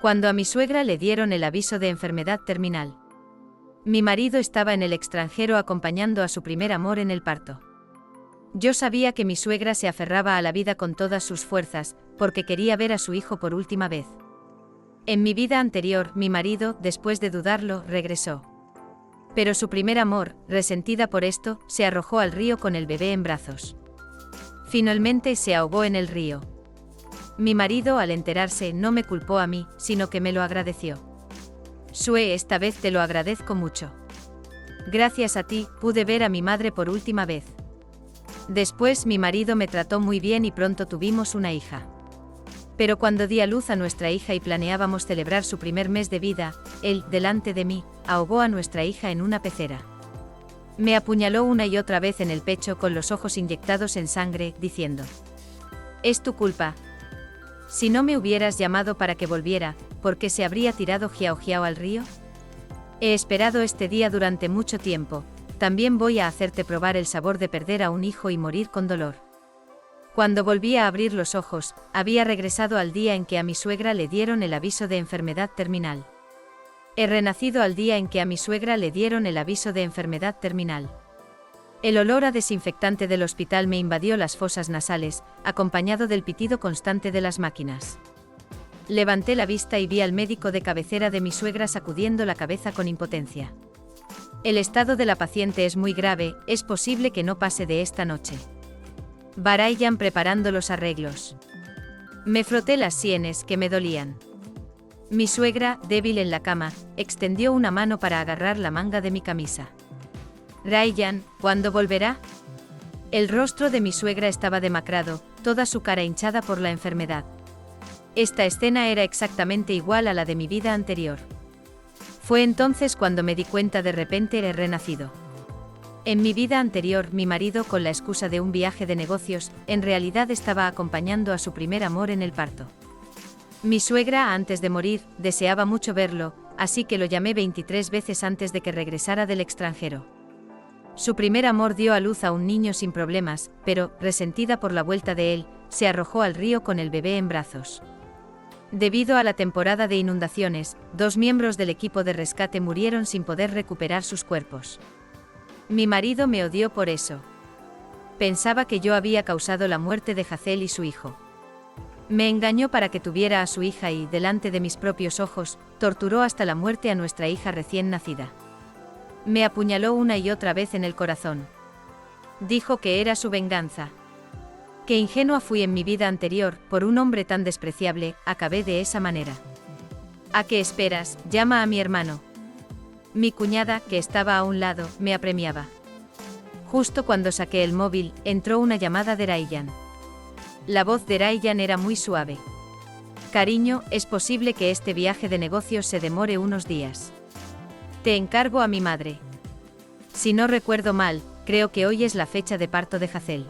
Cuando a mi suegra le dieron el aviso de enfermedad terminal. Mi marido estaba en el extranjero acompañando a su primer amor en el parto. Yo sabía que mi suegra se aferraba a la vida con todas sus fuerzas, porque quería ver a su hijo por última vez. En mi vida anterior, mi marido, después de dudarlo, regresó. Pero su primer amor, resentida por esto, se arrojó al río con el bebé en brazos. Finalmente se ahogó en el río. Mi marido, al enterarse, no me culpó a mí, sino que me lo agradeció. Sue, esta vez te lo agradezco mucho. Gracias a ti, pude ver a mi madre por última vez. Después mi marido me trató muy bien y pronto tuvimos una hija. Pero cuando di a luz a nuestra hija y planeábamos celebrar su primer mes de vida, él, delante de mí, ahogó a nuestra hija en una pecera. Me apuñaló una y otra vez en el pecho con los ojos inyectados en sangre, diciendo: «Es tu culpa. Si no me hubieras llamado para que volviera, ¿por qué se habría tirado Jiao Jiao al río? He esperado este día durante mucho tiempo, también voy a hacerte probar el sabor de perder a un hijo y morir con dolor». Cuando volví a abrir los ojos, había regresado al día en que a mi suegra le dieron el aviso de enfermedad terminal. He renacido al día en que a mi suegra le dieron el aviso de enfermedad terminal. El olor a desinfectante del hospital me invadió las fosas nasales, acompañado del pitido constante de las máquinas. Levanté la vista y vi al médico de cabecera de mi suegra sacudiendo la cabeza con impotencia. El estado de la paciente es muy grave, es posible que no pase de esta noche. Barayan preparando los arreglos. Me froté las sienes que me dolían. Mi suegra, débil en la cama, extendió una mano para agarrar la manga de mi camisa. Raiyan, ¿cuándo volverá? El rostro de mi suegra estaba demacrado, toda su cara hinchada por la enfermedad. Esta escena era exactamente igual a la de mi vida anterior. Fue entonces cuando me di cuenta de repente he renacido. En mi vida anterior, mi marido, con la excusa de un viaje de negocios, en realidad estaba acompañando a su primer amor en el parto. Mi suegra, antes de morir, deseaba mucho verlo, así que lo llamé 23 veces antes de que regresara del extranjero. Su primer amor dio a luz a un niño sin problemas, pero, resentida por la vuelta de él, se arrojó al río con el bebé en brazos. Debido a la temporada de inundaciones, 2 miembros del equipo de rescate murieron sin poder recuperar sus cuerpos. Mi marido me odió por eso. Pensaba que yo había causado la muerte de Hazel y su hijo. Me engañó para que tuviera a su hija y, delante de mis propios ojos, torturó hasta la muerte a nuestra hija recién nacida. Me apuñaló una y otra vez en el corazón. Dijo que era su venganza. Qué ingenua fui en mi vida anterior, por un hombre tan despreciable, acabé de esa manera. ¿A qué esperas? Llama a mi hermano. Mi cuñada, que estaba a un lado, me apremiaba. Justo cuando saqué el móvil, entró una llamada de Raiyan. La voz de Raiyan era muy suave. Cariño, es posible que este viaje de negocios se demore unos días. Te encargo a mi madre. Si no recuerdo mal, creo que hoy es la fecha de parto de Hazel.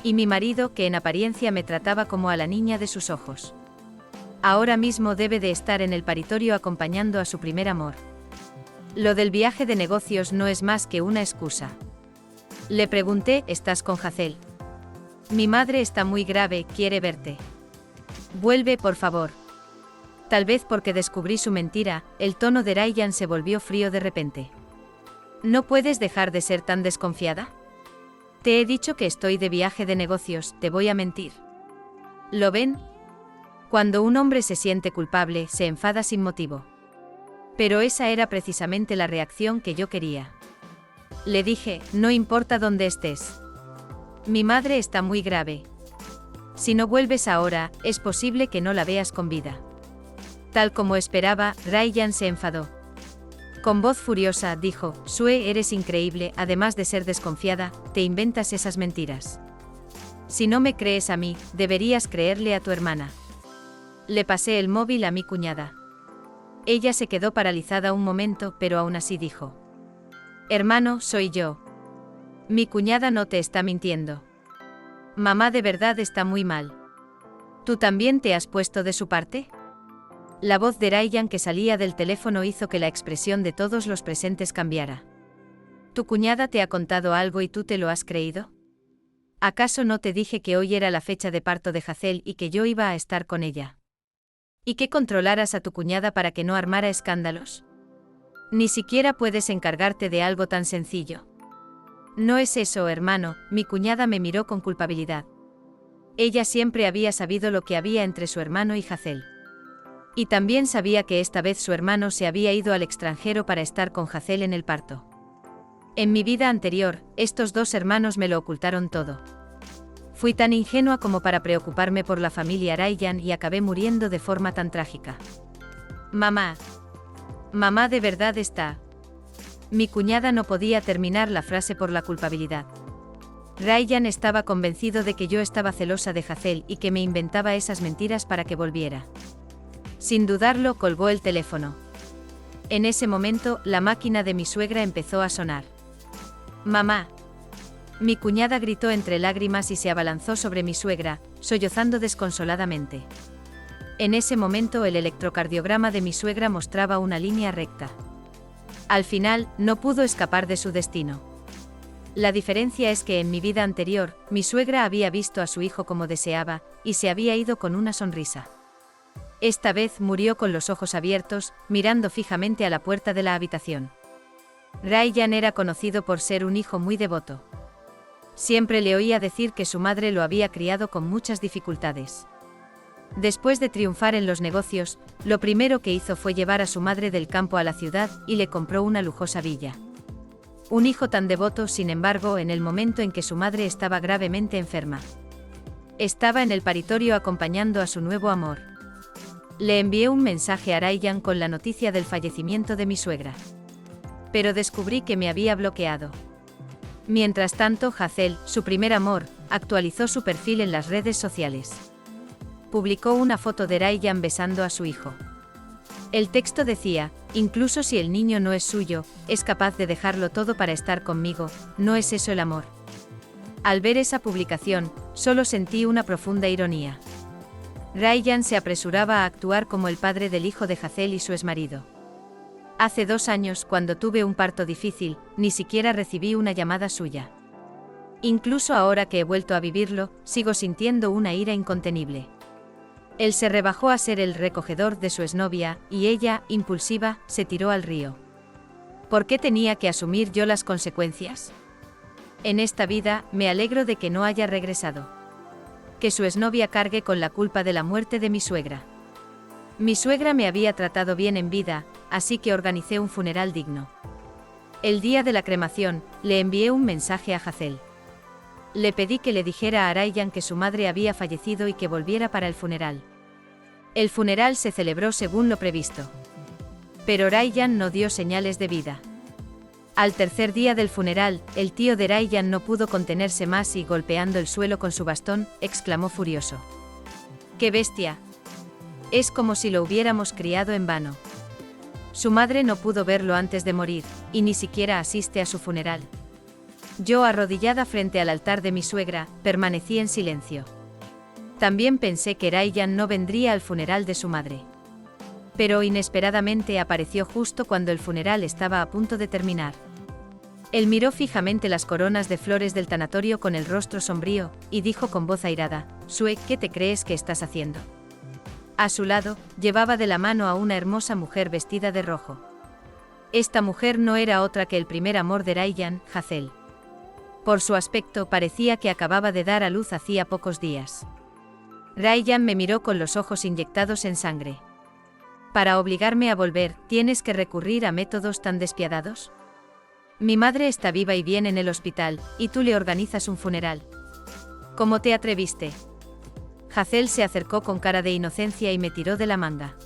Y mi marido, que en apariencia me trataba como a la niña de sus ojos. Ahora mismo debe de estar en el paritorio acompañando a su primer amor. Lo del viaje de negocios no es más que una excusa. Le pregunté, ¿estás con Hazel? Mi madre está muy grave, quiere verte. Vuelve, por favor. Tal vez porque descubrí su mentira, el tono de Raiyan se volvió frío de repente. ¿No puedes dejar de ser tan desconfiada? Te he dicho que estoy de viaje de negocios, ¿te voy a mentir? ¿Lo ven? Cuando un hombre se siente culpable, se enfada sin motivo. Pero esa era precisamente la reacción que yo quería. Le dije, no importa dónde estés. Mi madre está muy grave. Si no vuelves ahora, es posible que no la veas con vida. Tal como esperaba, Raiyan se enfadó. Con voz furiosa, dijo, Sue, eres increíble, además de ser desconfiada, te inventas esas mentiras. Si no me crees a mí, deberías creerle a tu hermana. Le pasé el móvil a mi cuñada. Ella se quedó paralizada un momento, pero aún así dijo: Hermano, soy yo. Mi cuñada no te está mintiendo. Mamá de verdad está muy mal. ¿Tú también te has puesto de su parte? La voz de Raiyan que salía del teléfono hizo que la expresión de todos los presentes cambiara. ¿Tu cuñada te ha contado algo y tú te lo has creído? ¿Acaso no te dije que hoy era la fecha de parto de Hazel y que yo iba a estar con ella? ¿Y que controlaras a tu cuñada para que no armara escándalos? Ni siquiera puedes encargarte de algo tan sencillo. No es eso, hermano, mi cuñada me miró con culpabilidad. Ella siempre había sabido lo que había entre su hermano y Hazel. Y también sabía que esta vez su hermano se había ido al extranjero para estar con Hazel en el parto. En mi vida anterior, estos dos hermanos me lo ocultaron todo. Fui tan ingenua como para preocuparme por la familia Ryan y acabé muriendo de forma tan trágica. Mamá. Mamá de verdad está. Mi cuñada no podía terminar la frase por la culpabilidad. Ryan estaba convencido de que yo estaba celosa de Hazel y que me inventaba esas mentiras para que volviera. Sin dudarlo, colgó el teléfono. En ese momento, la máquina de mi suegra empezó a sonar. Mamá. Mi cuñada gritó entre lágrimas y se abalanzó sobre mi suegra, sollozando desconsoladamente. En ese momento el electrocardiograma de mi suegra mostraba una línea recta. Al final, no pudo escapar de su destino. La diferencia es que en mi vida anterior, mi suegra había visto a su hijo como deseaba, y se había ido con una sonrisa. Esta vez murió con los ojos abiertos, mirando fijamente a la puerta de la habitación. Ryan era conocido por ser un hijo muy devoto. Siempre le oía decir que su madre lo había criado con muchas dificultades. Después de triunfar en los negocios, lo primero que hizo fue llevar a su madre del campo a la ciudad y le compró una lujosa villa. Un hijo tan devoto, sin embargo, en el momento en que su madre estaba gravemente enferma. Estaba en el paritorio acompañando a su nuevo amor. Le envié un mensaje a Ryan con la noticia del fallecimiento de mi suegra. Pero descubrí que me había bloqueado. Mientras tanto, Hazel, su primer amor, actualizó su perfil en las redes sociales. Publicó una foto de Ryan besando a su hijo. El texto decía: incluso si el niño no es suyo, es capaz de dejarlo todo para estar conmigo, ¿no es eso el amor? Al ver esa publicación, solo sentí una profunda ironía. Ryan se apresuraba a actuar como el padre del hijo de Hazel y su exmarido. Hace 2 años, cuando tuve un parto difícil, ni siquiera recibí una llamada suya. Incluso ahora que he vuelto a vivirlo, sigo sintiendo una ira incontenible. Él se rebajó a ser el recogedor de su exnovia, y ella, impulsiva, se tiró al río. ¿Por qué tenía que asumir yo las consecuencias? En esta vida, me alegro de que no haya regresado. Que su exnovia cargue con la culpa de la muerte de mi suegra. Mi suegra me había tratado bien en vida, así que organicé un funeral digno. El día de la cremación, le envié un mensaje a Hazel. Le pedí que le dijera a Ryan que su madre había fallecido y que volviera para el funeral. El funeral se celebró según lo previsto. Pero Ryan no dio señales de vida. Al tercer día del funeral, el tío de Ryan no pudo contenerse más y, golpeando el suelo con su bastón, exclamó furioso: ¡qué bestia! Es como si lo hubiéramos criado en vano. Su madre no pudo verlo antes de morir, y ni siquiera asiste a su funeral. Yo, arrodillada frente al altar de mi suegra, permanecí en silencio. También pensé que Ryan no vendría al funeral de su madre. Pero inesperadamente apareció justo cuando el funeral estaba a punto de terminar. Él miró fijamente las coronas de flores del tanatorio con el rostro sombrío, y dijo con voz airada: Sue, ¿qué te crees que estás haciendo? A su lado, llevaba de la mano a una hermosa mujer vestida de rojo. Esta mujer no era otra que el primer amor de Ryan, Hazel. Por su aspecto parecía que acababa de dar a luz hacía pocos días. Ryan me miró con los ojos inyectados en sangre. Para obligarme a volver, ¿tienes que recurrir a métodos tan despiadados? Mi madre está viva y bien en el hospital, y tú le organizas un funeral. ¿Cómo te atreviste? Hazel se acercó con cara de inocencia y me tiró de la manga.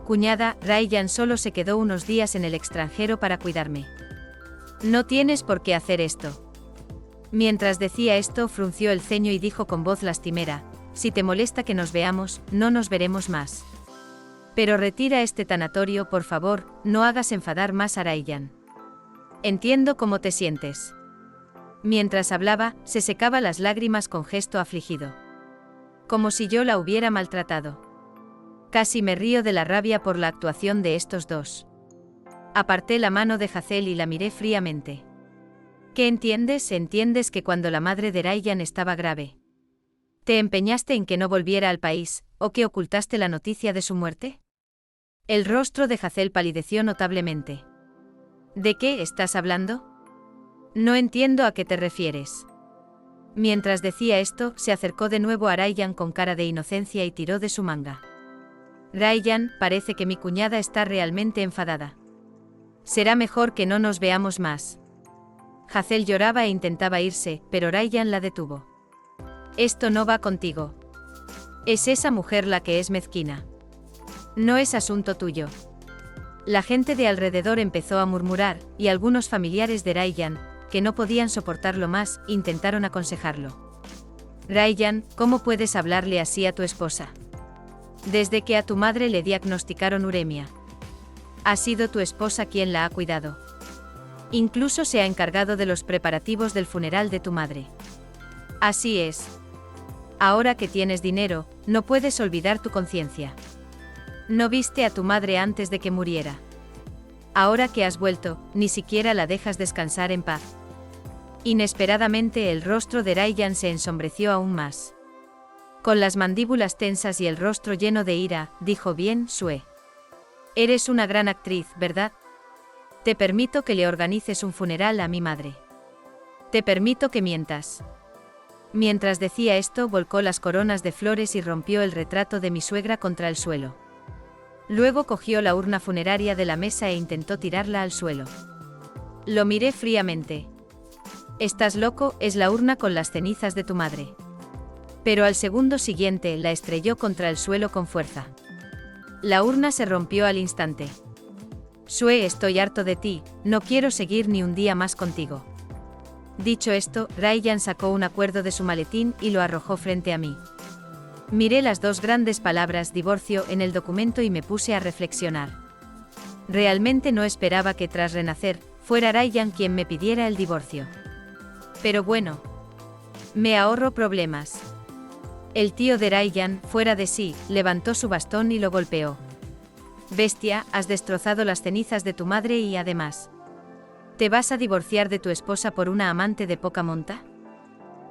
Cuñada, Ryan solo se quedó unos días en el extranjero para cuidarme. No tienes por qué hacer esto. Mientras decía esto, frunció el ceño y dijo con voz lastimera: si te molesta que nos veamos, no nos veremos más. Pero retira este tanatorio, por favor, no hagas enfadar más a Ryan. Entiendo cómo te sientes. Mientras hablaba, se secaba las lágrimas con gesto afligido. Como si yo la hubiera maltratado. Casi me río de la rabia por la actuación de estos dos. Aparté la mano de Hazel y la miré fríamente. ¿Qué entiendes? ¿Entiendes que cuando la madre de Ryan estaba grave, te empeñaste en que no volviera al país, o que ocultaste la noticia de su muerte? El rostro de Hazel palideció notablemente. ¿De qué estás hablando? No entiendo a qué te refieres. Mientras decía esto, se acercó de nuevo a Ryan con cara de inocencia y tiró de su manga. Ryan, parece que mi cuñada está realmente enfadada. Será mejor que no nos veamos más. Hazel lloraba e intentaba irse, pero Ryan la detuvo. Esto no va contigo. Es esa mujer la que es mezquina. No es asunto tuyo. La gente de alrededor empezó a murmurar, y algunos familiares de Ryan, que no podían soportarlo más, intentaron aconsejarlo. Ryan, ¿cómo puedes hablarle así a tu esposa? Desde que a tu madre le diagnosticaron uremia. Ha sido tu esposa quien la ha cuidado. Incluso se ha encargado de los preparativos del funeral de tu madre. Así es. Ahora que tienes dinero, no puedes olvidar tu conciencia. No viste a tu madre antes de que muriera. Ahora que has vuelto, ni siquiera la dejas descansar en paz. Inesperadamente el rostro de Ryan se ensombreció aún más. Con las mandíbulas tensas y el rostro lleno de ira, dijo: bien, Sue. Eres una gran actriz, ¿verdad? Te permito que le organices un funeral a mi madre. Te permito que mientas. Mientras decía esto, volcó las coronas de flores y rompió el retrato de mi suegra contra el suelo. Luego cogió la urna funeraria de la mesa e intentó tirarla al suelo. Lo miré fríamente. Estás loco, es la urna con las cenizas de tu madre. Pero al segundo siguiente la estrelló contra el suelo con fuerza. La urna se rompió al instante. Sue, estoy harto de ti, no quiero seguir ni un día más contigo. Dicho esto, Ryan sacó un acuerdo de su maletín y lo arrojó frente a mí. Miré las dos grandes palabras divorcio en el documento y me puse a reflexionar. Realmente no esperaba que tras renacer, fuera Ryan quien me pidiera el divorcio. Pero bueno. Me ahorro problemas. El tío de Ryan, fuera de sí, levantó su bastón y lo golpeó. Bestia, has destrozado las cenizas de tu madre y además, ¿te vas a divorciar de tu esposa por una amante de poca monta?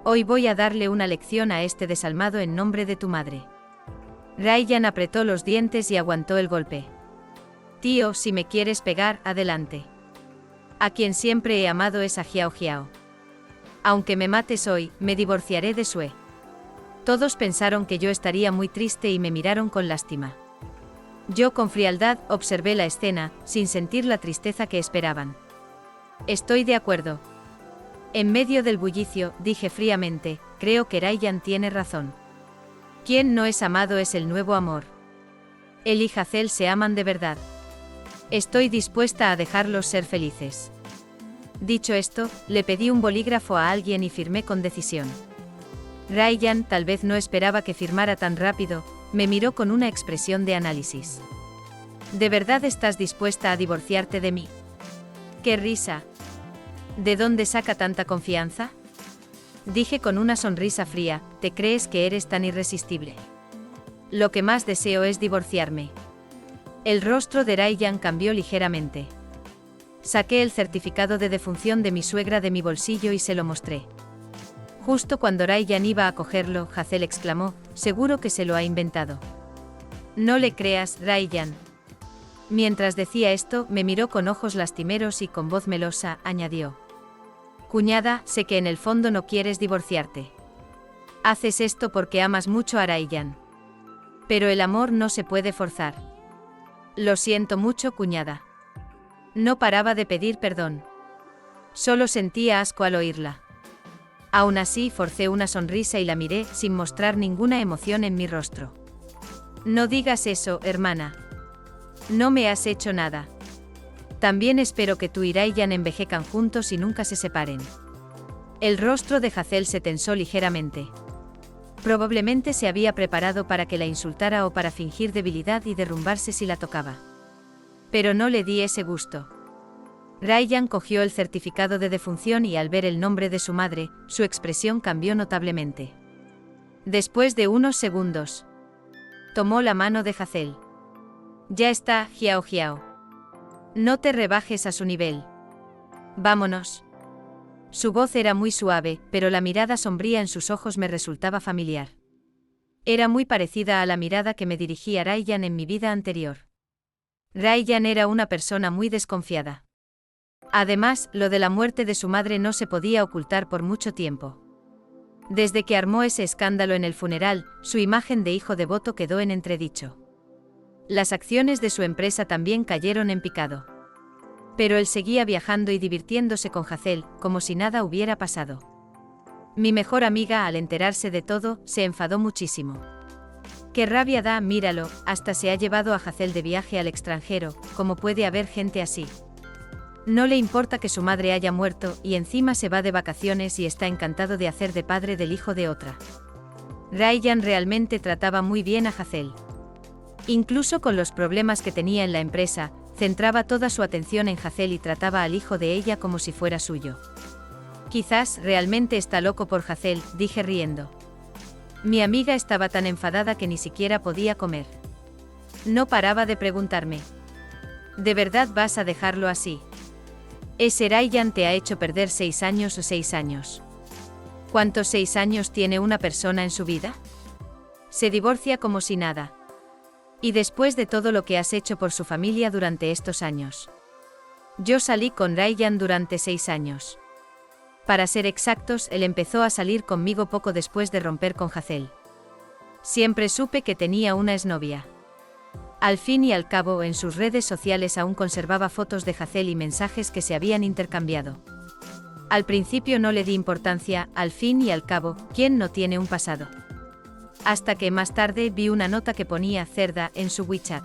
Hoy voy a darle una lección a este desalmado en nombre de tu madre. Ryan apretó los dientes y aguantó el golpe. Tío, si me quieres pegar, adelante. A quien siempre he amado es a Xiao Xiao. Aunque me mates hoy, me divorciaré de Sue. Todos pensaron que yo estaría muy triste y me miraron con lástima. Yo con frialdad observé la escena, sin sentir la tristeza que esperaban. Estoy de acuerdo. En medio del bullicio, dije fríamente, creo que Ryan tiene razón. Quien no es amado es el nuevo amor. Él y Hazel se aman de verdad. Estoy dispuesta a dejarlos ser felices. Dicho esto, le pedí un bolígrafo a alguien y firmé con decisión. Ryan, tal vez no esperaba que firmara tan rápido, me miró con una expresión de análisis. ¿De verdad estás dispuesta a divorciarte de mí? ¡Qué risa! ¿De dónde saca tanta confianza? Dije con una sonrisa fría, ¿te crees que eres tan irresistible? Lo que más deseo es divorciarme. El rostro de Ryan cambió ligeramente. Saqué el certificado de defunción de mi suegra de mi bolsillo y se lo mostré. Justo cuando Ryan iba a cogerlo, Hazel exclamó, seguro que se lo ha inventado. No le creas, Ryan. Mientras decía esto, me miró con ojos lastimeros y con voz melosa, añadió. Cuñada, sé que en el fondo no quieres divorciarte. Haces esto porque amas mucho a Ryan. Pero el amor no se puede forzar. Lo siento mucho, cuñada. No paraba de pedir perdón. Solo sentía asco al oírla. Aún así, forcé una sonrisa y la miré, sin mostrar ninguna emoción en mi rostro. No digas eso, hermana. No me has hecho nada. También espero que tú y Ryan envejezcan juntos y nunca se separen. El rostro de Hazel se tensó ligeramente. Probablemente se había preparado para que la insultara o para fingir debilidad y derrumbarse si la tocaba. Pero no le di ese gusto. Ryan cogió el certificado de defunción y al ver el nombre de su madre, su expresión cambió notablemente. Después de unos segundos, tomó la mano de Hazel. Ya está, Xiao Xiao. No te rebajes a su nivel. Vámonos. Su voz era muy suave, pero la mirada sombría en sus ojos me resultaba familiar. Era muy parecida a la mirada que me dirigía Ryan en mi vida anterior. Ryan era una persona muy desconfiada. Además, lo de la muerte de su madre no se podía ocultar por mucho tiempo. Desde que armó ese escándalo en el funeral, su imagen de hijo devoto quedó en entredicho. Las acciones de su empresa también cayeron en picado. Pero él seguía viajando y divirtiéndose con Hazel, como si nada hubiera pasado. Mi mejor amiga, al enterarse de todo, se enfadó muchísimo. ¡Qué rabia da! Míralo, hasta se ha llevado a Hazel de viaje al extranjero. ¿Cómo puede haber gente así? No le importa que su madre haya muerto, y encima se va de vacaciones y está encantado de hacer de padre del hijo de otra. Ryan realmente trataba muy bien a Hazel. Incluso con los problemas que tenía en la empresa, centraba toda su atención en Hazel y trataba al hijo de ella como si fuera suyo. Quizás realmente está loco por Hazel, dije riendo. Mi amiga estaba tan enfadada que ni siquiera podía comer. No paraba de preguntarme: ¿de verdad vas a dejarlo así? ¿Ese Ryan te ha hecho perder 6 años o 6 años? ¿Cuántos 6 años tiene una persona en su vida? Se divorcia como si nada. Y después de todo lo que has hecho por su familia durante estos años. Yo salí con Ryan durante 6 años. Para ser exactos, él empezó a salir conmigo poco después de romper con Hazel. Siempre supe que tenía una exnovia. Al fin y al cabo, en sus redes sociales aún conservaba fotos de Hazel y mensajes que se habían intercambiado. Al principio no le di importancia, al fin y al cabo, ¿quién no tiene un pasado? Hasta que más tarde vi una nota que ponía cerda en su WeChat.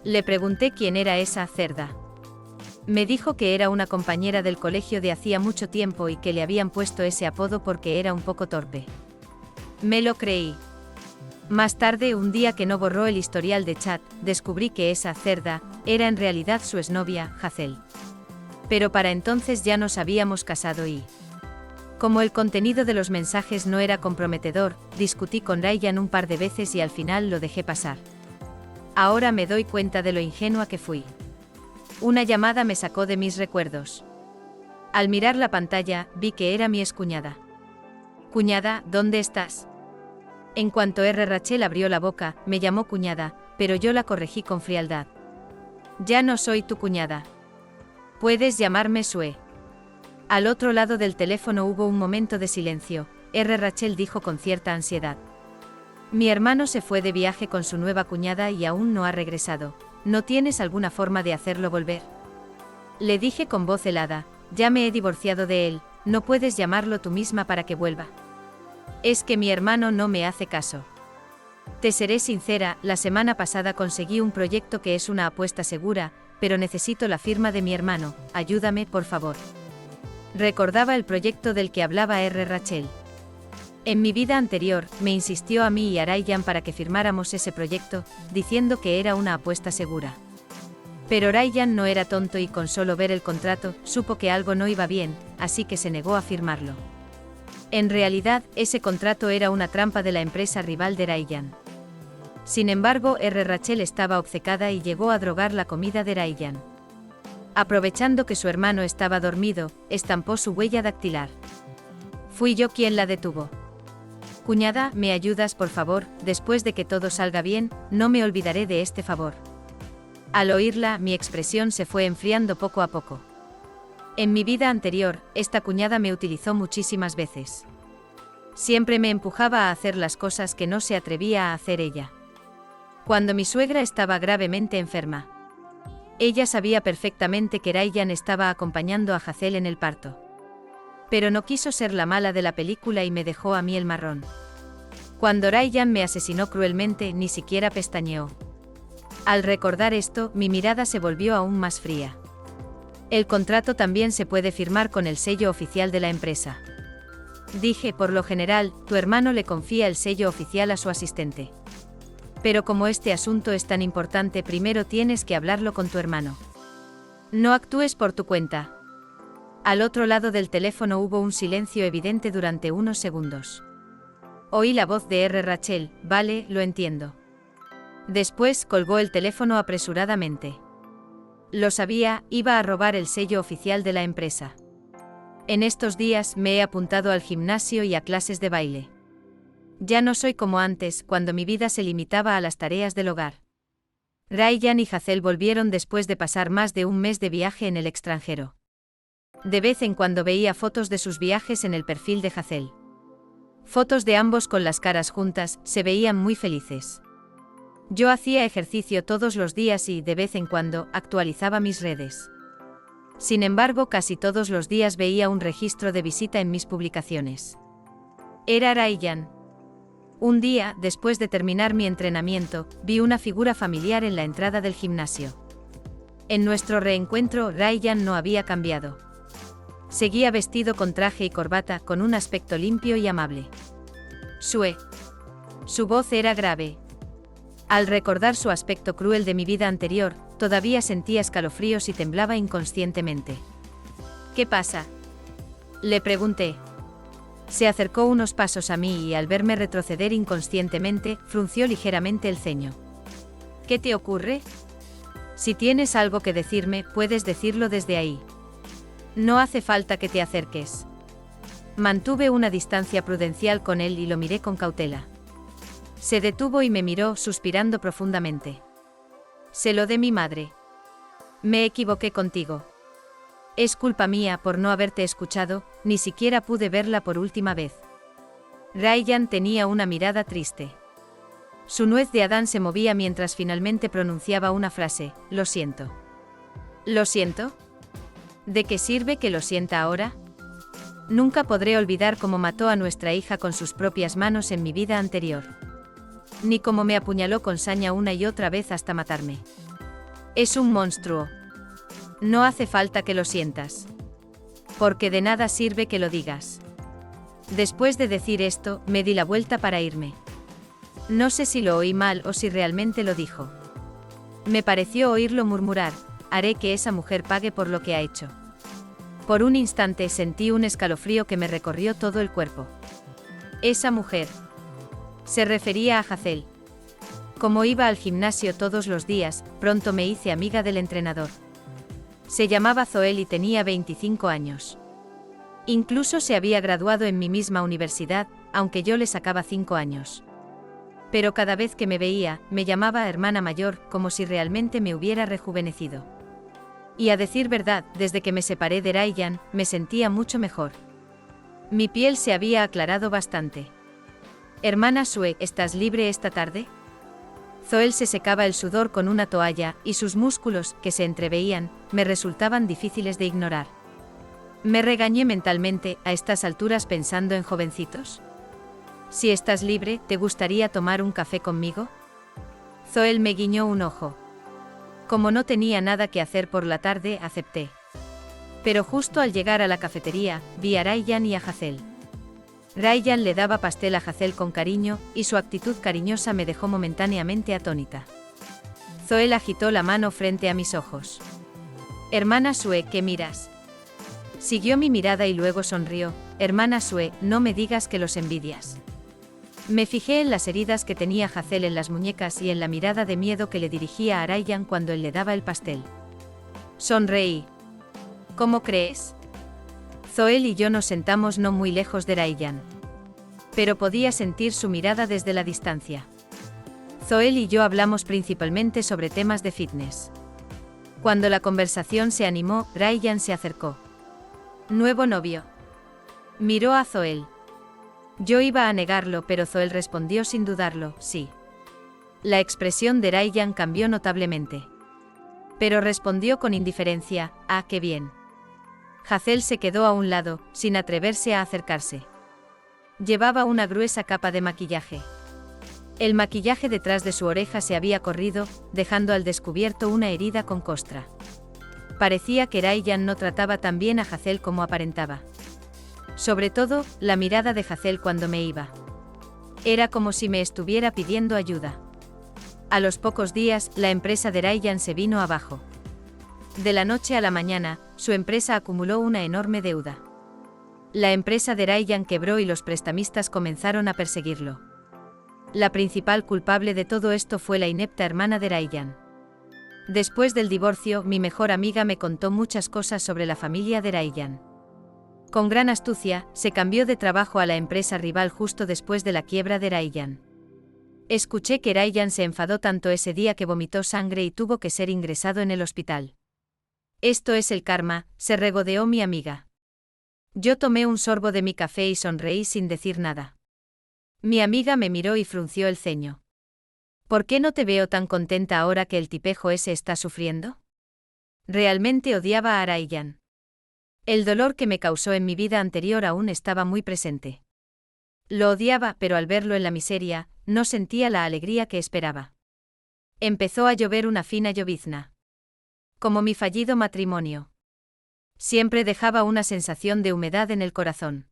Le pregunté quién era esa cerda. Me dijo que era una compañera del colegio de hacía mucho tiempo y que le habían puesto ese apodo porque era un poco torpe. Me lo creí. Más tarde, un día que no borró el historial de chat, descubrí que esa cerda era en realidad su exnovia, Hazel. Pero para entonces ya nos habíamos casado y... Como el contenido de los mensajes no era comprometedor, discutí con Ryan un par de veces y al final lo dejé pasar. Ahora me doy cuenta de lo ingenua que fui. Una llamada me sacó de mis recuerdos. Al mirar la pantalla, vi que era mi excuñada. «Cuñada, ¿dónde estás?» En cuanto Rachel abrió la boca, me llamó cuñada, pero yo la corregí con frialdad. «Ya no soy tu cuñada. Puedes llamarme Sue». Al otro lado del teléfono hubo un momento de silencio. Rachel dijo con cierta ansiedad: «Mi hermano se fue de viaje con su nueva cuñada y aún no ha regresado. ¿No tienes alguna forma de hacerlo volver?». Le dije con voz helada: «Ya me he divorciado de él, ¿no puedes llamarlo tú misma para que vuelva?». «Es que mi hermano no me hace caso. Te seré sincera, la semana pasada conseguí un proyecto que es una apuesta segura, pero necesito la firma de mi hermano, ayúdame por favor». Recordaba el proyecto del que hablaba Rachel. En mi vida anterior, me insistió a mí y a Ryan para que firmáramos ese proyecto, diciendo que era una apuesta segura. Pero Ryan no era tonto y con solo ver el contrato, supo que algo no iba bien, así que se negó a firmarlo. En realidad, ese contrato era una trampa de la empresa rival de Ryan. Sin embargo, Rachel estaba obcecada y llegó a drogar la comida de Ryan. Aprovechando que su hermano estaba dormido, estampó su huella dactilar. Fui yo quien la detuvo. «Cuñada, ¿me ayudas por favor? Después de que todo salga bien, no me olvidaré de este favor». Al oírla, mi expresión se fue enfriando poco a poco. En mi vida anterior, esta cuñada me utilizó muchísimas veces. Siempre me empujaba a hacer las cosas que no se atrevía a hacer ella. Cuando mi suegra estaba gravemente enferma. Ella sabía perfectamente que Ryan estaba acompañando a Hazel en el parto. Pero no quiso ser la mala de la película y me dejó a mí el marrón. Cuando Ryan me asesinó cruelmente, ni siquiera pestañeó. Al recordar esto, mi mirada se volvió aún más fría. «El contrato también se puede firmar con el sello oficial de la empresa», dije. «Por lo general, tu hermano le confía el sello oficial a su asistente. Pero como este asunto es tan importante, primero tienes que hablarlo con tu hermano. No actúes por tu cuenta». Al otro lado del teléfono hubo un silencio evidente durante unos segundos. Oí la voz de Rachel: «Vale, lo entiendo». Después colgó el teléfono apresuradamente. Lo sabía, iba a robar el sello oficial de la empresa. En estos días me he apuntado al gimnasio y a clases de baile. Ya no soy como antes, cuando mi vida se limitaba a las tareas del hogar. Ryan y Hazel volvieron después de pasar más de un mes de viaje en el extranjero. De vez en cuando veía fotos de sus viajes en el perfil de Hazel. Fotos de ambos con las caras juntas, se veían muy felices. Yo hacía ejercicio todos los días y, de vez en cuando, actualizaba mis redes. Sin embargo, casi todos los días veía un registro de visita en mis publicaciones. Era Ryan. Un día, después de terminar mi entrenamiento, vi una figura familiar en la entrada del gimnasio. En nuestro reencuentro, Ryan no había cambiado. Seguía vestido con traje y corbata, con un aspecto limpio y amable. Sue. Su voz era grave. Al recordar su aspecto cruel de mi vida anterior, todavía sentía escalofríos y temblaba inconscientemente. ¿Qué pasa?, le pregunté. Se acercó unos pasos a mí y al verme retroceder inconscientemente, frunció ligeramente el ceño. ¿Qué te ocurre? Si tienes algo que decirme, puedes decirlo desde ahí. No hace falta que te acerques. Mantuve una distancia prudencial con él y lo miré con cautela. Se detuvo y me miró, suspirando profundamente. Se lo de mi madre. Me equivoqué contigo. Es culpa mía por no haberte escuchado, ni siquiera pude verla por última vez. Ryan tenía una mirada triste. Su nuez de Adán se movía mientras finalmente pronunciaba una frase: lo siento. ¿Lo siento? ¿De qué sirve que lo sienta ahora? Nunca podré olvidar cómo mató a nuestra hija con sus propias manos en mi vida anterior. Ni cómo me apuñaló con saña una y otra vez hasta matarme. Es un monstruo. No hace falta que lo sientas. Porque de nada sirve que lo digas. Después de decir esto, me di la vuelta para irme. No sé si lo oí mal o si realmente lo dijo. Me pareció oírlo murmurar: haré que esa mujer pague por lo que ha hecho. Por un instante sentí un escalofrío que me recorrió todo el cuerpo. Esa mujer. Se refería a Hazel. Como iba al gimnasio todos los días, pronto me hice amiga del entrenador. Se llamaba Zoel y tenía 25 años. Incluso se había graduado en mi misma universidad, aunque yo le sacaba 5 años. Pero cada vez que me veía, me llamaba hermana mayor, como si realmente me hubiera rejuvenecido. Y a decir verdad, desde que me separé de Ryan, me sentía mucho mejor. Mi piel se había aclarado bastante. Hermana Sue, ¿estás libre esta tarde? Zoel se secaba el sudor con una toalla, y sus músculos, que se entreveían, me resultaban difíciles de ignorar. Me regañé mentalmente, a estas alturas pensando en jovencitos. Si estás libre, ¿te gustaría tomar un café conmigo? Zoel me guiñó un ojo. Como no tenía nada que hacer por la tarde, acepté. Pero justo al llegar a la cafetería, vi a Ryan y a Hazel. Ryan le daba pastel a Hazel con cariño, y su actitud cariñosa me dejó momentáneamente atónita. Zoel agitó la mano frente a mis ojos. Hermana Sue, ¿qué miras? Siguió mi mirada y luego sonrió. Hermana Sue, no me digas que los envidias. Me fijé en las heridas que tenía Hazel en las muñecas y en la mirada de miedo que le dirigía a Ryan cuando él le daba el pastel. Sonreí. ¿Cómo crees? Zoel y yo nos sentamos no muy lejos de Ryan. Pero podía sentir su mirada desde la distancia. Zoel y yo hablamos principalmente sobre temas de fitness. Cuando la conversación se animó, Ryan se acercó. ¿Nuevo novio? Miró a Zoel. Yo iba a negarlo, pero Zoel respondió sin dudarlo: sí. La expresión de Ryan cambió notablemente. Pero respondió con indiferencia: ah, qué bien. Hazel se quedó a un lado, sin atreverse a acercarse. Llevaba una gruesa capa de maquillaje. El maquillaje detrás de su oreja se había corrido, dejando al descubierto una herida con costra. Parecía que Ryan no trataba tan bien a Hazel como aparentaba. Sobre todo, la mirada de Hazel cuando me iba. Era como si me estuviera pidiendo ayuda. A los pocos días, la empresa de Ryan se vino abajo. De la noche a la mañana, su empresa acumuló una enorme deuda. La empresa de Ryan quebró y los prestamistas comenzaron a perseguirlo. La principal culpable de todo esto fue la inepta hermana de Ryan. Después del divorcio, mi mejor amiga me contó muchas cosas sobre la familia de Ryan. Con gran astucia, se cambió de trabajo a la empresa rival justo después de la quiebra de Raiyan. Escuché que Raiyan se enfadó tanto ese día que vomitó sangre y tuvo que ser ingresado en el hospital. Esto es el karma, se regodeó mi amiga. Yo tomé un sorbo de mi café y sonreí sin decir nada. Mi amiga me miró y frunció el ceño. ¿Por qué no te veo tan contenta ahora que el tipejo ese está sufriendo? Realmente odiaba a Raiyan. El dolor que me causó en mi vida anterior aún estaba muy presente. Lo odiaba, pero al verlo en la miseria, no sentía la alegría que esperaba. Empezó a llover una fina llovizna. Como mi fallido matrimonio. Siempre dejaba una sensación de humedad en el corazón.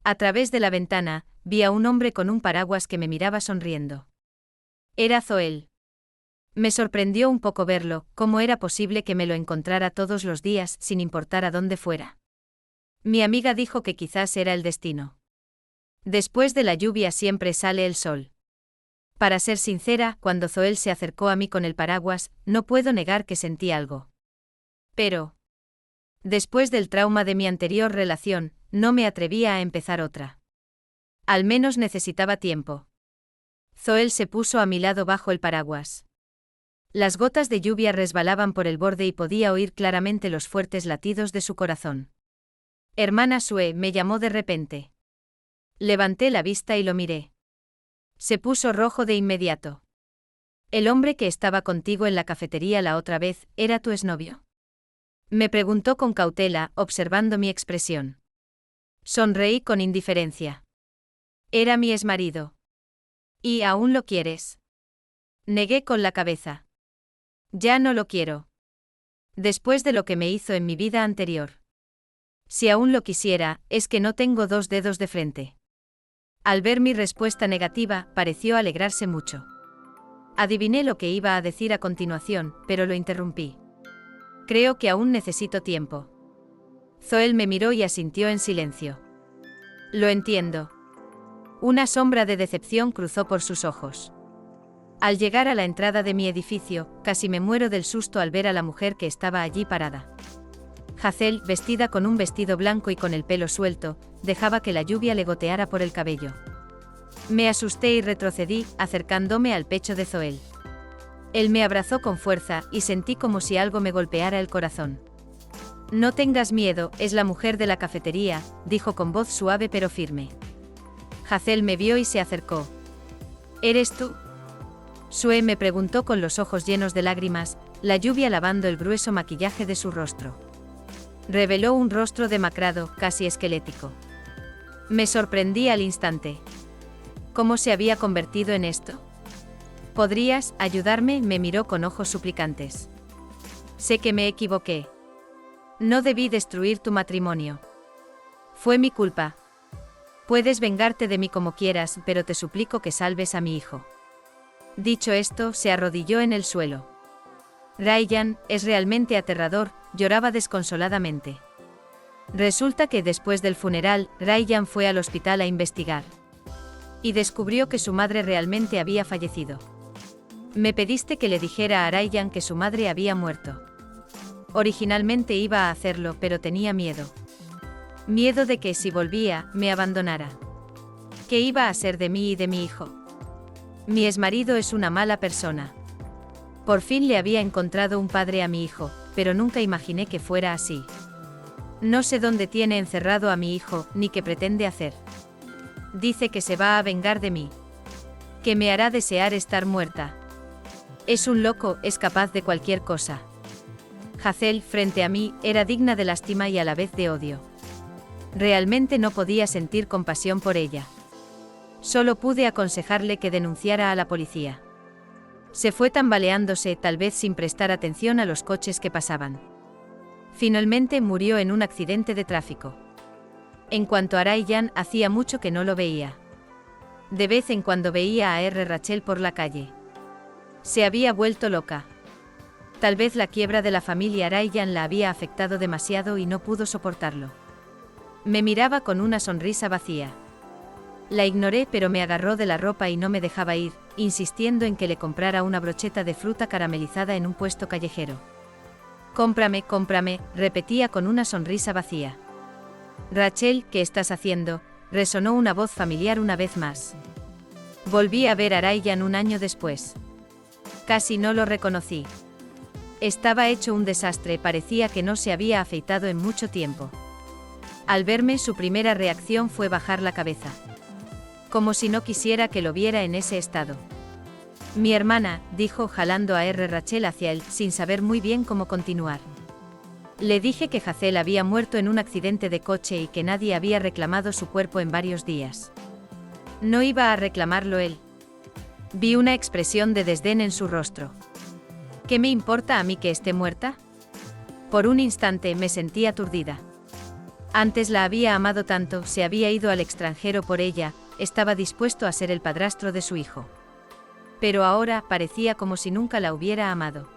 A través de la ventana, vi a un hombre con un paraguas que me miraba sonriendo. Era Zoel. Me sorprendió un poco verlo, cómo era posible que me lo encontrara todos los días sin importar a dónde fuera. Mi amiga dijo que quizás era el destino. Después de la lluvia siempre sale el sol. Para ser sincera, cuando Zoel se acercó a mí con el paraguas, no puedo negar que sentí algo. Pero, después del trauma de mi anterior relación, no me atrevía a empezar otra. Al menos necesitaba tiempo. Zoel se puso a mi lado bajo el paraguas. Las gotas de lluvia resbalaban por el borde y podía oír claramente los fuertes latidos de su corazón. Hermana Sue, me llamó de repente. Levanté la vista y lo miré. Se puso rojo de inmediato. ¿El hombre que estaba contigo en la cafetería la otra vez era tu exnovio? Me preguntó con cautela, observando mi expresión. Sonreí con indiferencia. Era mi exmarido. ¿Y aún lo quieres? Negué con la cabeza. Ya no lo quiero. Después de lo que me hizo en mi vida anterior. Si aún lo quisiera, es que no tengo dos dedos de frente. Al ver mi respuesta negativa, pareció alegrarse mucho. Adiviné lo que iba a decir a continuación, pero lo interrumpí. Creo que aún necesito tiempo. Zoel me miró y asintió en silencio. Lo entiendo. Una sombra de decepción cruzó por sus ojos. Al llegar a la entrada de mi edificio, casi me muero del susto al ver a la mujer que estaba allí parada. Hazel, vestida con un vestido blanco y con el pelo suelto, dejaba que la lluvia le goteara por el cabello. Me asusté y retrocedí, acercándome al pecho de Zoel. Él me abrazó con fuerza y sentí como si algo me golpeara el corazón. No tengas miedo, es la mujer de la cafetería, dijo con voz suave pero firme. Hazel me vio y se acercó. ¿Eres tú? Sue me preguntó con los ojos llenos de lágrimas, la lluvia lavando el grueso maquillaje de su rostro. Reveló un rostro demacrado, casi esquelético. Me sorprendí al instante. ¿Cómo se había convertido en esto? ¿Podrías ayudarme? Me miró con ojos suplicantes. Sé que me equivoqué. No debí destruir tu matrimonio. Fue mi culpa. Puedes vengarte de mí como quieras, pero te suplico que salves a mi hijo. Dicho esto, se arrodilló en el suelo. Raiyan, es realmente aterrador, lloraba desconsoladamente. Resulta que después del funeral, Raiyan fue al hospital a investigar. Y descubrió que su madre realmente había fallecido. Me pediste que le dijera a Raiyan que su madre había muerto. Originalmente iba a hacerlo, pero tenía miedo. Miedo de que, si volvía, me abandonara. ¿Qué iba a ser de mí y de mi hijo? Mi exmarido es una mala persona. Por fin le había encontrado un padre a mi hijo, pero nunca imaginé que fuera así. No sé dónde tiene encerrado a mi hijo, ni qué pretende hacer. Dice que se va a vengar de mí. Que me hará desear estar muerta. Es un loco, es capaz de cualquier cosa. Hazel, frente a mí, era digna de lástima y a la vez de odio. Realmente no podía sentir compasión por ella. Solo pude aconsejarle que denunciara a la policía. Se fue tambaleándose, tal vez sin prestar atención a los coches que pasaban. Finalmente murió en un accidente de tráfico. En cuanto a Raiyan, hacía mucho que no lo veía. De vez en cuando veía a R. Rachel por la calle. Se había vuelto loca. Tal vez la quiebra de la familia Raiyan la había afectado demasiado y no pudo soportarlo. Me miraba con una sonrisa vacía. La ignoré, pero me agarró de la ropa y no me dejaba ir, insistiendo en que le comprara una brocheta de fruta caramelizada en un puesto callejero. Cómprame, cómprame, repetía con una sonrisa vacía. Rachel, ¿qué estás haciendo?, resonó una voz familiar una vez más. Volví a ver a Ryan un año después. Casi no lo reconocí. Estaba hecho un desastre, parecía que no se había afeitado en mucho tiempo. Al verme, su primera reacción fue bajar la cabeza. Como si no quisiera que lo viera en ese estado. Mi hermana, dijo jalando a Rachel hacia él, sin saber muy bien cómo continuar. Le dije que Hazel había muerto en un accidente de coche y que nadie había reclamado su cuerpo en varios días. No iba a reclamarlo él. Vi una expresión de desdén en su rostro. ¿Qué me importa a mí que esté muerta? Por un instante me sentí aturdida. Antes la había amado tanto, se había ido al extranjero por ella, estaba dispuesto a ser el padrastro de su hijo. Pero ahora parecía como si nunca la hubiera amado.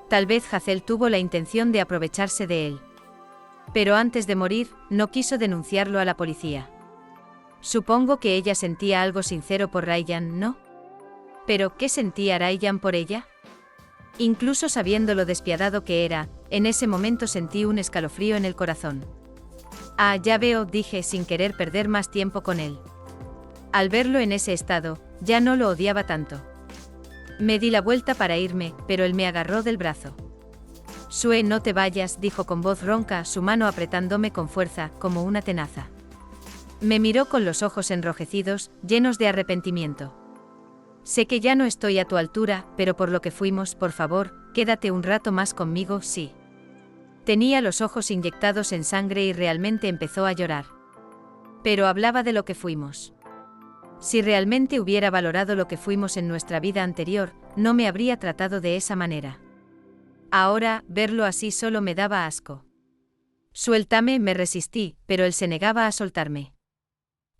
Tal vez Hazel tuvo la intención de aprovecharse de él. Pero antes de morir, no quiso denunciarlo a la policía. Supongo que ella sentía algo sincero por Ryan, ¿no? ¿Pero qué sentía Ryan por ella? Incluso sabiendo lo despiadado que era, en ese momento sentí un escalofrío en el corazón. Ah, ya veo, dije sin querer perder más tiempo con él. Al verlo en ese estado, ya no lo odiaba tanto. Me di la vuelta para irme, pero él me agarró del brazo. Sue, no te vayas, dijo con voz ronca, su mano apretándome con fuerza, como una tenaza. Me miró con los ojos enrojecidos, llenos de arrepentimiento. Sé que ya no estoy a tu altura, pero por lo que fuimos, por favor, quédate un rato más conmigo, sí. Tenía los ojos inyectados en sangre y realmente empezó a llorar. Pero hablaba de lo que fuimos. Si realmente hubiera valorado lo que fuimos en nuestra vida anterior, no me habría tratado de esa manera. Ahora, verlo así solo me daba asco. Suéltame, me resistí, pero él se negaba a soltarme.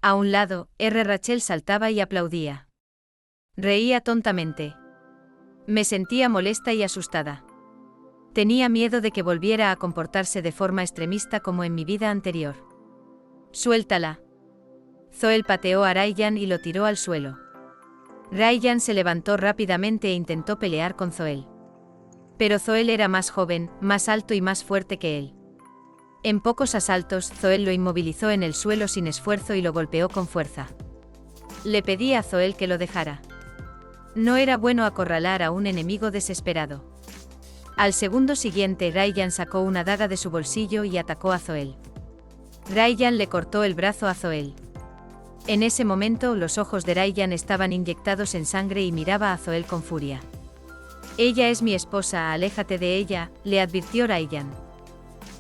A un lado, Rachel saltaba y aplaudía. Reía tontamente. Me sentía molesta y asustada. Tenía miedo de que volviera a comportarse de forma extremista como en mi vida anterior. Suéltala. Zoel pateó a Ryan y lo tiró al suelo. Ryan se levantó rápidamente e intentó pelear con Zoel. Pero Zoel era más joven, más alto y más fuerte que él. En pocos asaltos, Zoel lo inmovilizó en el suelo sin esfuerzo y lo golpeó con fuerza. Le pedí a Zoel que lo dejara. No era bueno acorralar a un enemigo desesperado. Al segundo siguiente, Ryan sacó una daga de su bolsillo y atacó a Zoel. Ryan le cortó el brazo a Zoel. En ese momento, los ojos de Ryan estaban inyectados en sangre y miraba a Zoel con furia. Ella es mi esposa, aléjate de ella, le advirtió Ryan.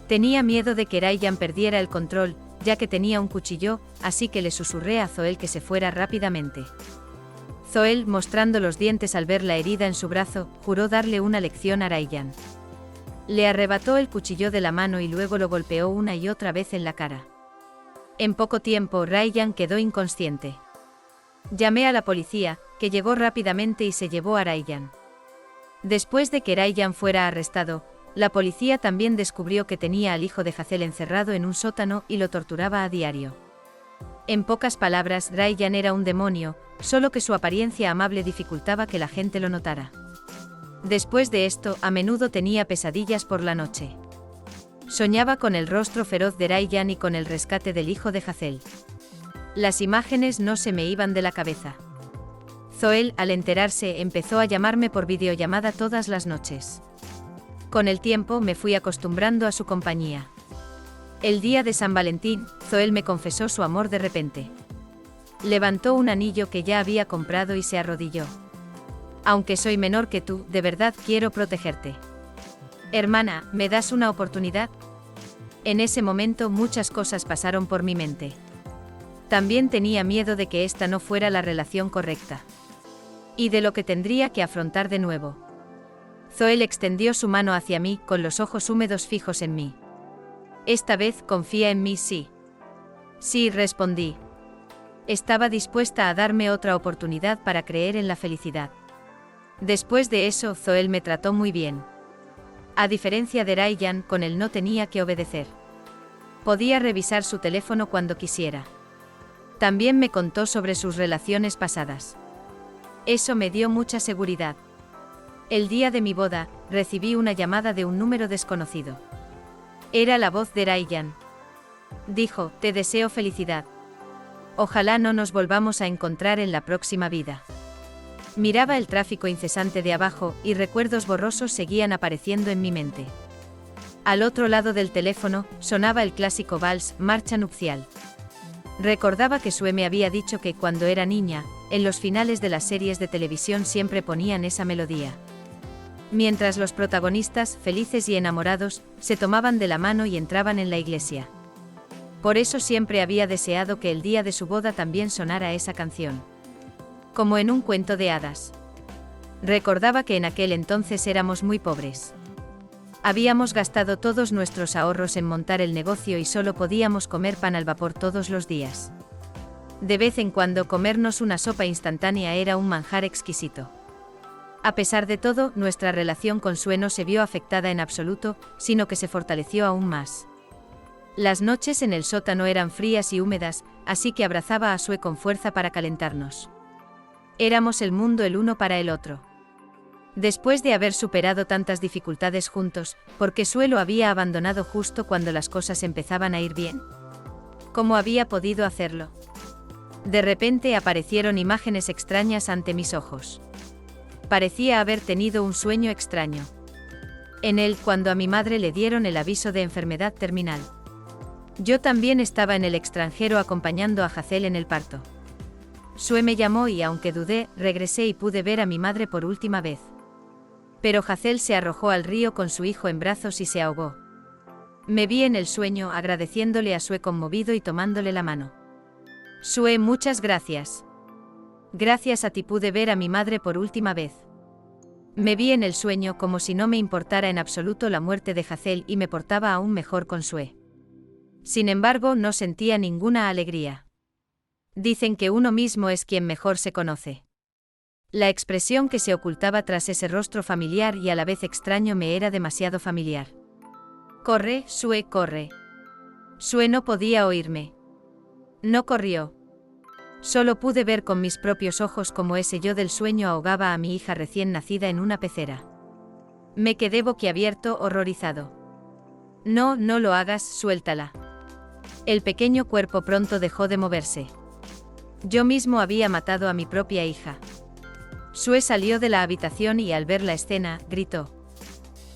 Tenía miedo de que Ryan perdiera el control, ya que tenía un cuchillo, así que le susurré a Zoel que se fuera rápidamente. Zoel, mostrando los dientes al ver la herida en su brazo, juró darle una lección a Ryan. Le arrebató el cuchillo de la mano y luego lo golpeó una y otra vez en la cara. En poco tiempo, Ryan quedó inconsciente. Llamé a la policía, que llegó rápidamente y se llevó a Ryan. Después de que Ryan fuera arrestado, la policía también descubrió que tenía al hijo de Hazel encerrado en un sótano y lo torturaba a diario. En pocas palabras, Ryan era un demonio, solo que su apariencia amable dificultaba que la gente lo notara. Después de esto, a menudo tenía pesadillas por la noche. Soñaba con el rostro feroz de Ryan y con el rescate del hijo de Hazel. Las imágenes no se me iban de la cabeza. Zoel, al enterarse, empezó a llamarme por videollamada todas las noches. Con el tiempo me fui acostumbrando a su compañía. El día de San Valentín, Zoel me confesó su amor de repente. Levantó un anillo que ya había comprado y se arrodilló. Aunque soy menor que tú, de verdad quiero protegerte. Hermana, ¿me das una oportunidad? En ese momento muchas cosas pasaron por mi mente. También tenía miedo de que esta no fuera la relación correcta. Y de lo que tendría que afrontar de nuevo. Zoel extendió su mano hacia mí, con los ojos húmedos fijos en mí. Esta vez, confía en mí, sí. Sí, respondí. Estaba dispuesta a darme otra oportunidad para creer en la felicidad. Después de eso, Zoel me trató muy bien. A diferencia de Ryan, con él no tenía que obedecer. Podía revisar su teléfono cuando quisiera. También me contó sobre sus relaciones pasadas. Eso me dio mucha seguridad. El día de mi boda, recibí una llamada de un número desconocido. Era la voz de Ryan. Dijo, te deseo felicidad. Ojalá no nos volvamos a encontrar en la próxima vida. Miraba el tráfico incesante de abajo, y recuerdos borrosos seguían apareciendo en mi mente. Al otro lado del teléfono, sonaba el clásico vals, Marcha nupcial. Recordaba que Sue me había dicho que cuando era niña, en los finales de las series de televisión siempre ponían esa melodía. Mientras los protagonistas, felices y enamorados, se tomaban de la mano y entraban en la iglesia. Por eso siempre había deseado que el día de su boda también sonara esa canción. Como en un cuento de hadas. Recordaba que en aquel entonces éramos muy pobres. Habíamos gastado todos nuestros ahorros en montar el negocio y solo podíamos comer pan al vapor todos los días. De vez en cuando comernos una sopa instantánea era un manjar exquisito. A pesar de todo, nuestra relación con Sue no se vio afectada en absoluto, sino que se fortaleció aún más. Las noches en el sótano eran frías y húmedas, así que abrazaba a Sue con fuerza para calentarnos. Éramos el mundo el uno para el otro. Después de haber superado tantas dificultades juntos, ¿por qué Sue lo había abandonado justo cuando las cosas empezaban a ir bien? ¿Cómo había podido hacerlo? De repente aparecieron imágenes extrañas ante mis ojos. Parecía haber tenido un sueño extraño. En él, cuando a mi madre le dieron el aviso de enfermedad terminal. Yo también estaba en el extranjero acompañando a Hazel en el parto. Sue me llamó y, aunque dudé, regresé y pude ver a mi madre por última vez. Pero Hazel se arrojó al río con su hijo en brazos y se ahogó. Me vi en el sueño agradeciéndole a Sue conmovido y tomándole la mano. Sue, muchas gracias. Gracias a ti pude ver a mi madre por última vez. Me vi en el sueño como si no me importara en absoluto la muerte de Hazel y me portaba aún mejor con Sue. Sin embargo, no sentía ninguna alegría. Dicen que uno mismo es quien mejor se conoce. La expresión que se ocultaba tras ese rostro familiar y a la vez extraño me era demasiado familiar. Corre, Sue, corre. Sue no podía oírme. No corrió. Solo pude ver con mis propios ojos cómo ese yo del sueño ahogaba a mi hija recién nacida en una pecera. Me quedé boquiabierto, horrorizado. No, no lo hagas, suéltala. El pequeño cuerpo pronto dejó de moverse. Yo mismo había matado a mi propia hija. Sue salió de la habitación y al ver la escena, gritó.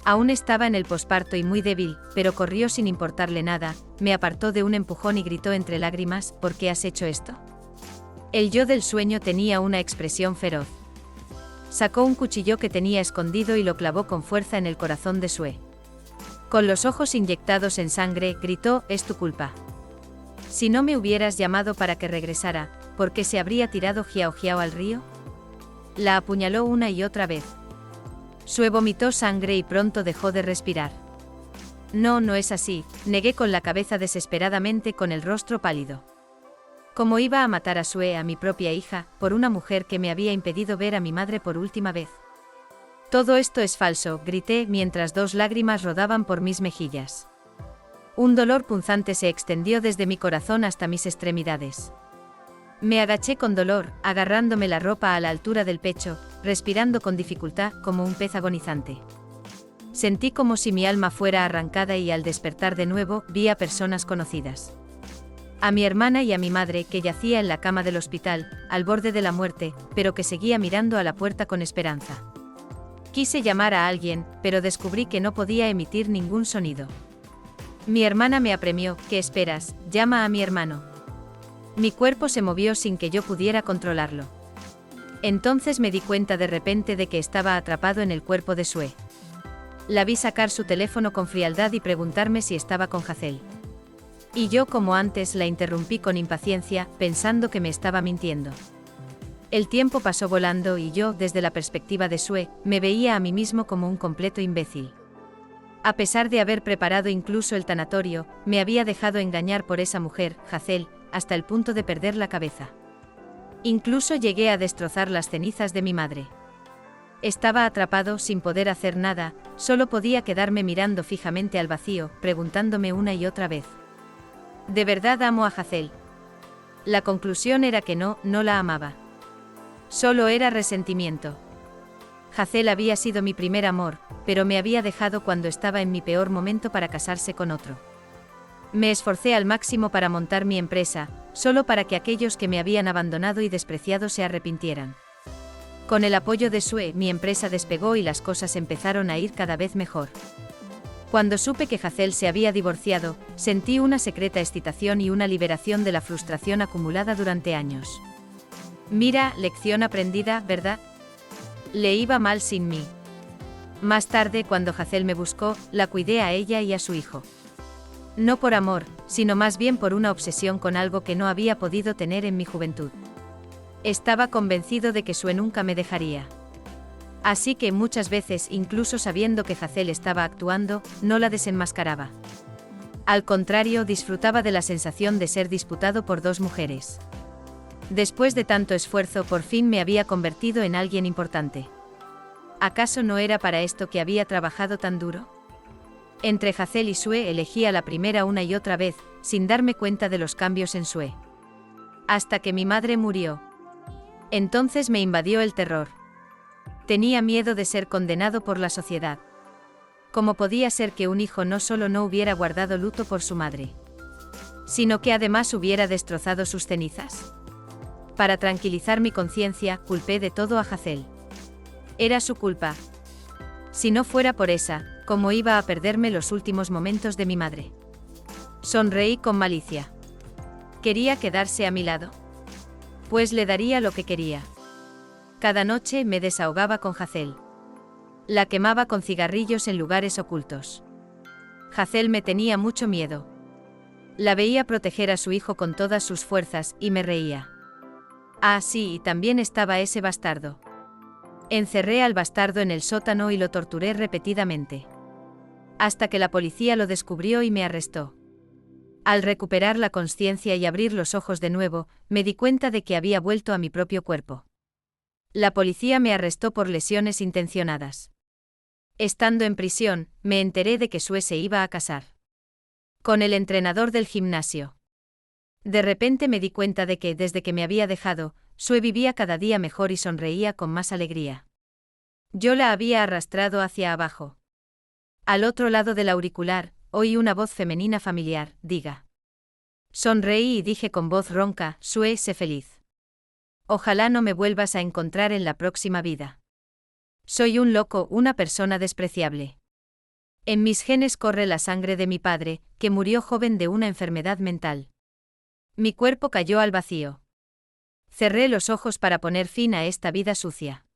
Aún estaba en el posparto y muy débil, pero corrió sin importarle nada, me apartó de un empujón y gritó entre lágrimas, ¿por qué has hecho esto? El yo del sueño tenía una expresión feroz. Sacó un cuchillo que tenía escondido y lo clavó con fuerza en el corazón de Sue. Con los ojos inyectados en sangre, gritó, es tu culpa. Si no me hubieras llamado para que regresara, ¿por qué se habría tirado Jiao Jiao al río? La apuñaló una y otra vez. Sue vomitó sangre y pronto dejó de respirar. No, no es así, negué con la cabeza desesperadamente con el rostro pálido. ¿Cómo iba a matar a Sue, a mi propia hija, por una mujer que me había impedido ver a mi madre por última vez? Todo esto es falso, grité mientras 2 lágrimas rodaban por mis mejillas. Un dolor punzante se extendió desde mi corazón hasta mis extremidades. Me agaché con dolor, agarrándome la ropa a la altura del pecho, respirando con dificultad, como un pez agonizante. Sentí como si mi alma fuera arrancada y al despertar de nuevo, vi a personas conocidas. A mi hermana y a mi madre, que yacía en la cama del hospital, al borde de la muerte, pero que seguía mirando a la puerta con esperanza. Quise llamar a alguien, pero descubrí que no podía emitir ningún sonido. Mi hermana me apremió, ¿qué esperas? Llama a mi hermano. Mi cuerpo se movió sin que yo pudiera controlarlo. Entonces me di cuenta de repente de que estaba atrapado en el cuerpo de Sue. La vi sacar su teléfono con frialdad y preguntarme si estaba con Hazel. Y yo, como antes, la interrumpí con impaciencia, pensando que me estaba mintiendo. El tiempo pasó volando y yo, desde la perspectiva de Sue, me veía a mí mismo como un completo imbécil. A pesar de haber preparado incluso el tanatorio, me había dejado engañar por esa mujer, Hazel, hasta el punto de perder la cabeza. Incluso llegué a destrozar las cenizas de mi madre. Estaba atrapado sin poder hacer nada, solo podía quedarme mirando fijamente al vacío, preguntándome una y otra vez. ¿De verdad amo a Hazel? La conclusión era que no, no la amaba. Solo era resentimiento. Hazel había sido mi primer amor, pero me había dejado cuando estaba en mi peor momento para casarse con otro. Me esforcé al máximo para montar mi empresa, solo para que aquellos que me habían abandonado y despreciado se arrepintieran. Con el apoyo de Sue, mi empresa despegó y las cosas empezaron a ir cada vez mejor. Cuando supe que Hazel se había divorciado, sentí una secreta excitación y una liberación de la frustración acumulada durante años. Mira, lección aprendida, ¿verdad? Le iba mal sin mí. Más tarde, cuando Hazel me buscó, la cuidé a ella y a su hijo. No por amor, sino más bien por una obsesión con algo que no había podido tener en mi juventud. Estaba convencido de que Sue nunca me dejaría. Así que muchas veces, incluso sabiendo que Hazel estaba actuando, no la desenmascaraba. Al contrario, disfrutaba de la sensación de ser disputado por dos mujeres. Después de tanto esfuerzo, por fin me había convertido en alguien importante. ¿Acaso no era para esto que había trabajado tan duro? Entre Hazel y Sue elegí a la primera una y otra vez, sin darme cuenta de los cambios en Sue. Hasta que mi madre murió. Entonces me invadió el terror. Tenía miedo de ser condenado por la sociedad. ¿Cómo podía ser que un hijo no solo no hubiera guardado luto por su madre, sino que además hubiera destrozado sus cenizas? Para tranquilizar mi conciencia, culpé de todo a Hazel. Era su culpa. Si no fuera por esa, ¿cómo iba a perderme los últimos momentos de mi madre? Sonreí con malicia. ¿Quería quedarse a mi lado? Pues le daría lo que quería. Cada noche me desahogaba con Hazel. La quemaba con cigarrillos en lugares ocultos. Hazel me tenía mucho miedo. La veía proteger a su hijo con todas sus fuerzas y me reía. Ah, sí, y también estaba ese bastardo. Encerré al bastardo en el sótano y lo torturé repetidamente. Hasta que la policía lo descubrió y me arrestó. Al recuperar la conciencia y abrir los ojos de nuevo, me di cuenta de que había vuelto a mi propio cuerpo. La policía me arrestó por lesiones intencionadas. Estando en prisión, me enteré de que Sue se iba a casar con el entrenador del gimnasio. De repente me di cuenta de que, desde que me había dejado, Sue vivía cada día mejor y sonreía con más alegría. Yo la había arrastrado hacia abajo. Al otro lado del auricular, oí una voz femenina familiar, diga. Sonreí y dije con voz ronca, Sue, sé feliz. Ojalá no me vuelvas a encontrar en la próxima vida. Soy un loco, una persona despreciable. En mis genes corre la sangre de mi padre, que murió joven de una enfermedad mental. Mi cuerpo cayó al vacío. Cerré los ojos para poner fin a esta vida sucia.